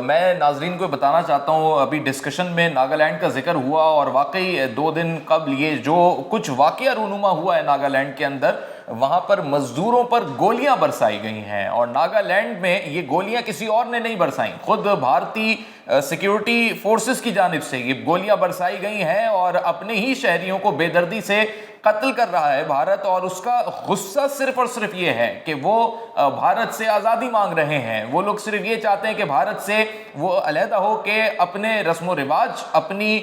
میں ناظرین کو بتانا چاہتا ہوں، ابھی ڈسکشن میں ناگالینڈ کا ذکر ہوا اور واقعی 2 دن قبل یہ جو کچھ واقعہ رونما ہوا ہے ناگالینڈ کے اندر، وہاں پر مزدوروں پر گولیاں برسائی گئی ہیں، اور ناگالینڈ میں یہ گولیاں کسی اور نے نہیں برسائیں، خود بھارتی سیکیورٹی فورسز کی جانب سے یہ گولیاں برسائی گئی ہیں، اور اپنے ہی شہریوں کو بے دردی سے قتل کر رہا ہے بھارت، اور اس کا غصہ صرف اور صرف یہ ہے کہ وہ بھارت سے آزادی مانگ رہے ہیں۔ وہ لوگ صرف یہ چاہتے ہیں کہ بھارت سے وہ علیحدہ ہو کے اپنے رسم و رواج، اپنی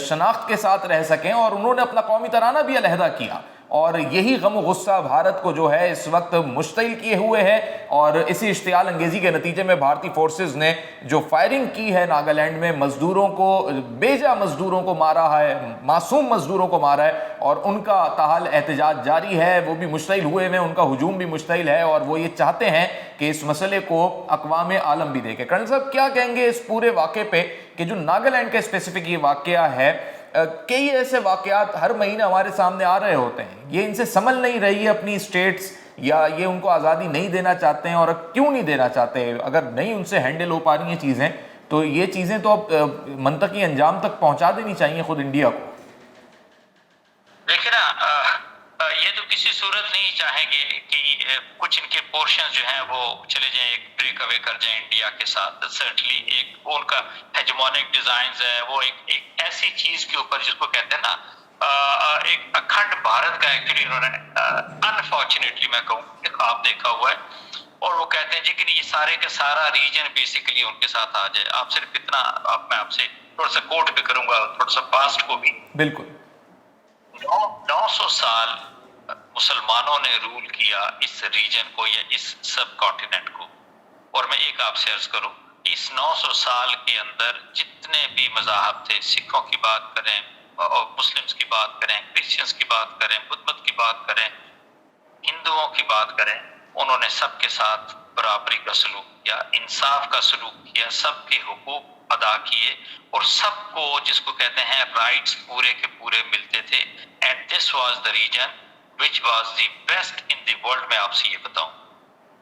شناخت کے ساتھ رہ سکیں، اور انہوں نے اپنا قومی ترانہ بھی علیحدہ کیا، اور یہی غم و غصہ بھارت کو جو ہے اس وقت مشتعل کیے ہوئے ہے، اور اسی اشتعال انگیزی کے نتیجے میں بھارتی فورسز نے جو فائرنگ کی ہے ناگالینڈ میں، مزدوروں کو، بیجا مزدوروں کو مارا ہے، معصوم مزدوروں کو مارا ہے، اور ان کا تاحال احتجاج جاری ہے، وہ بھی مشتعل ہوئے ہیں، ان کا ہجوم بھی مشتعل ہے، اور وہ یہ چاہتے ہیں کہ اس مسئلے کو اقوام عالم بھی دیکھے۔ کرنل صاحب کیا کہیں گے اس پورے واقعے پہ کہ جو ناگالینڈ کا اسپیسیفک یہ واقعہ ہے، کئی ایسے واقعات ہر مہینے ہمارے سامنے آ رہے ہوتے ہیں، یہ ان سے سنبھل نہیں رہی ہے اپنی اسٹیٹس، یا یہ ان کو آزادی نہیں دینا چاہتے ہیں، اور کیوں نہیں دینا چاہتے؟ اگر نہیں ان سے ہینڈل ہو پا رہی ہیں چیزیں، تو یہ چیزیں تو اب منطقی انجام تک پہنچا دینی چاہیے خود انڈیا کو۔ دیکھیں نا، یہ تو کسی صورت نہیں چاہیں گے کہ کچھ ان کے پورشن جو ہیں وہ چلے جائیں، ایک بریک اوے کر جائیں انڈیا کے ساتھ۔ سرٹنلی ایک ان کا ہیجمونک ڈیزائنز ہے، وہ ایک ایسی چیز کے اوپر جس کو کہتے ہیں نا ایک اکھنڈ بھارت کا ایکچولی انہوں نے انفارچونیٹلی میں کہوں کہ خواب دیکھا ہوا ہے، اور وہ کہتے ہیں جی کہ یہ سارے کا سارا ریجن بیسیکلی ان کے ساتھ آ جائے۔ آپ صرف اتنا، میں آپ سے تھوڑا سا کوٹ بھی کروں گا، تھوڑا سا پاسٹ کو بھی۔ بالکل 900 سال مسلمانوں نے رول کیا اس ریجن کو یا اس سب کانٹیننٹ کو، اور میں ایک آپ سے عرض کروں، اس 900 سال کے اندر جتنے بھی مذاہب تھے، سکھوں کی بات کریں اور مسلمز کی بات کریں، کرسچنز کی بات کریں، بدھ مت کی بات کریں، ہندوؤں کی بات کریں، انہوں نے سب کے ساتھ برابری کا سلوک کیا، انصاف کا سلوک کیا، سب کے حقوق ادا کیے، اور سب کو جس کو کہتے ہیں رائٹس پورے کے پورے ملتے تھے۔ And this was the region which was the best in the world. میں آپ سے یہ بتاؤں،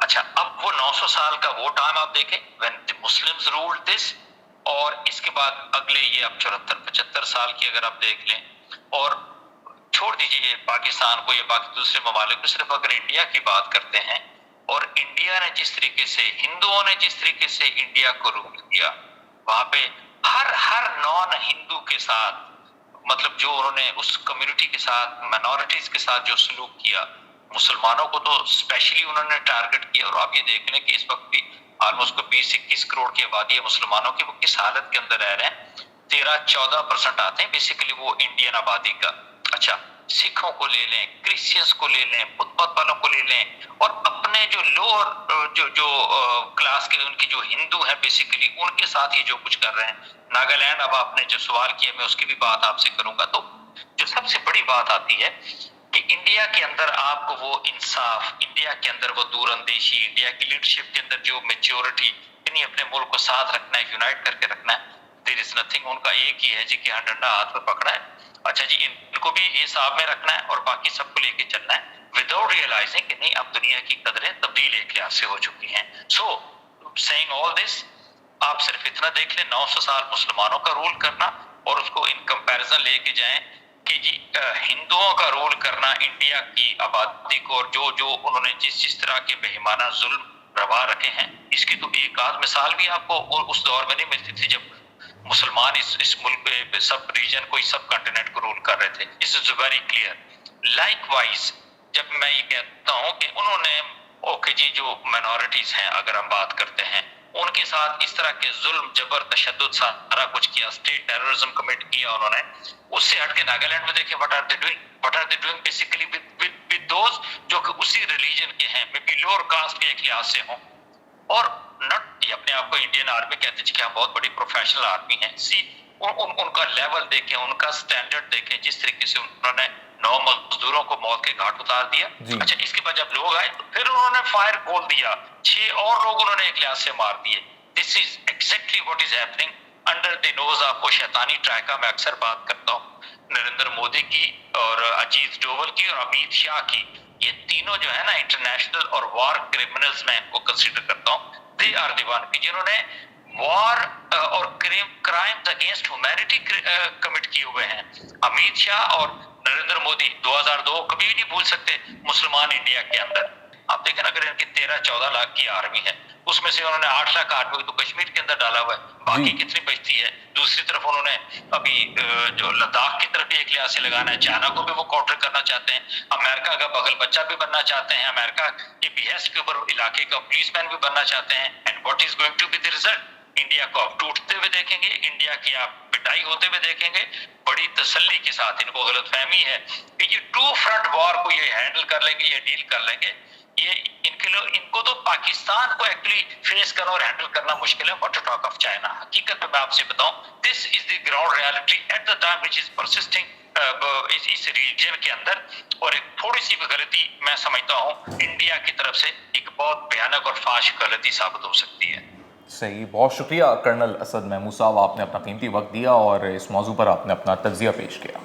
اچھا اب وہ 900 سال کا وہ ٹائم آپ دیکھیں when the Muslims ruled this، اور اس کے بعد اگلے یہ اب 74-75 سال کی اگر آپ دیکھ لیں، اور چھوڑ دیجئے پاکستان کو یا باقی دوسرے ممالک کو، صرف اگر انڈیا کی بات کرتے ہیں، اور انڈیا نے جس طریقے سے، ہندوؤں نے جس طریقے سے انڈیا کو رول کیا، وہاں پہ ہر نان ہندو کے ساتھ، مطلب جو انہوں نے اس کمیونٹی کے ساتھ، مائنورٹیز کے ساتھ جو سلوک کیا، مسلمانوں کو تو اسپیشلی انہوں نے ٹارگٹ کیا۔ اور آپ یہ دیکھ لیں کہ اس وقت بھی آلموسٹ 20-21 کروڑ کی آبادی ہے مسلمانوں کی، وہ کس حالت کے اندر رہ رہے ہیں؟ 13-14% آتے ہیں بیسیکلی وہ انڈین آبادی کا۔ اچھا سکھوں کو لے لیں، کرسچنس کو لے لیں، بدھ مت والوں کو لے لیں، اور اپنے جو لوور جو کلاس کے ان کے جو ہندو ہیں بیسیکلی، ان کے ساتھ یہ جو کچھ کر رہے ہیں۔ ناگالینڈ، اب آپ نے جو سوال کیا میں اس کی بھی بات آپ سے کروں گا، تو جو سب سے بڑی بات آتی ہے کہ انڈیا کے اندر آپ کو وہ انصاف، انڈیا کے اندر وہ دور اندیشی، انڈیا کی لیڈرشپ کے اندر جو میچورٹی، یعنی اپنے ملک کو ساتھ رکھنا ہے، یونائٹ کر کے رکھنا ہے۔ دیر از نتھنگ، ان کا ایک ہی ہے جی کہ ہاں ڈنڈا ہاتھ میں پکڑا ہے، اچھا جی ان کو بھی حساب میں رکھنا ہے اور باقی سب کو لے کے چلنا ہے، وداؤٹ ریئلائزنگ کہ نہیں اب دنیا کی قدریں تبدیل ایک لحاظ سے ہو چکی ہیں۔ سو سیئنگ آل دس، آپ صرف اتنا دیکھ لیں 900 سال مسلمانوں کا رول کرنا، اور اس کو ان کمپیریزن لے کے جائیں کہ جی ہندوؤں کا رول کرنا انڈیا کی آبادی کو، اور جو انہوں نے جس طرح کے بہیمانہ ظلم روا رکھے ہیں، اس کی تو ایک آدھ مثال بھی آپ کو اس دور میں نہیں ملتی تھی جب مسلمان اس ملک پہ سب ریجن کو، سب کنٹیننٹ کو رول کر رہے تھے۔ اس is very clear. Likewise جب میں یہ کہتا ہوں کہ انہوں نے اوکے جی جو مائنورٹیز ہیں اگر ہم بات کرتے ہیں، ان کے ساتھ اس طرح کے ظلم، جبر، تشدد سارا کچھ کیا، اسٹیٹ ٹیررزم کمٹ کیا انہوں نے، اس سے ہٹ کے ناگالینڈ میں دیکھیں what are they doing؟ What are they doing basically with those جو کہ اسی ریلیجن کے ہیں، میں بھی لوور کاسٹ کے ایک لحاظ سے ہوں، اور نٹ یہ اپنے آپ کو انڈین آرمی کہتے ہیں کہ ہم بہت بڑی پروفیشنل آرمی ہیں۔ ان کا لیول دیکھیں، ان کا سٹینڈرڈ دیکھیں، جس طریقے سے انہوں نے 9 مزدوروں کو موت کے گھاٹ اتار دیا۔ اچھا اس کے بعد جب لوگ آئے تو پھر انہوں نے فائر کھول دیا، 6 اور لوگ انہوں نے ایک لحاظ سے مار دیے۔ This is exactly what is happening under the nose of وہ شیطانی ٹرائکا۔ میں اکثر بات کرتا ہوں نریندر مودی کی اور اجیت ڈوول کی اور امیت شاہ کی، یہ تینوں جو ہے نا انٹرنیشنل اور وار کرمنلز میں ان کو کنسیڈر کرتا ہوں۔ دے آر دی ون جنہوں نے وار اور کرائمز اگینسٹ ہیومینٹی کمٹ کیے ہوئے ہیں. امیت شاہ اور نریندر مودی 2002 کبھی بھی نہیں بھول سکتے مسلمان انڈیا کے اندر. آپ دیکھیں اگر ان کی 13-14 لاکھ کی آرمی ہے, اس میں سے انہوں نے 8 لاکھ آدمی تو کشمیر کے اندر ڈالا ہوا ہے, باقی کتنی بچتی ہے. دوسری طرف انہوں نے ابھی جو لداخ کی طرف بھی ایک لحاظ سے لگانا ہے, چائنا کو بھی وہ کاؤنٹر کرنا چاہتے ہیں, امریکہ کا بغل بچہ بھی بننا چاہتے ہیں, امریکہ کے بیہسٹ کے اوپر علاقے کا پولیس مین بھی بننا چاہتے ہیں. And what is going to be the result? India کو آپ ٹوٹتے ہوئے دیکھیں گے, انڈیا کی آپ پٹائی ہوتے ہوئے دیکھیں گے. بڑی تسلی کے ساتھ ان کو غلط فہمی ہے کہ یہ 2 فرنٹ وار کو یہ ہینڈل کر لیں گے, یہ ڈیل کر لیں گے. یہ ان کو تو پاکستان کو ایکچولی فیس کرنا اور ہینڈل کرنا مشکل ہے. What to talk of China. حقیقت میں آپ سے بتاؤں, this is the ground reality at the time which is persisting اس ریجن کے اندر. اور ایک تھوڑی سی بھی غلطی میں سمجھتا ہوں انڈیا کی طرف سے ایک بہت بھیانک اور فاش غلطی ثابت ہو سکتی ہے. صحیح, بہت شکریہ کرنل اسد محمود صاحب, آپ نے اپنا قیمتی وقت دیا اور اس موضوع پر آپ نے اپنا تجزیہ پیش کیا.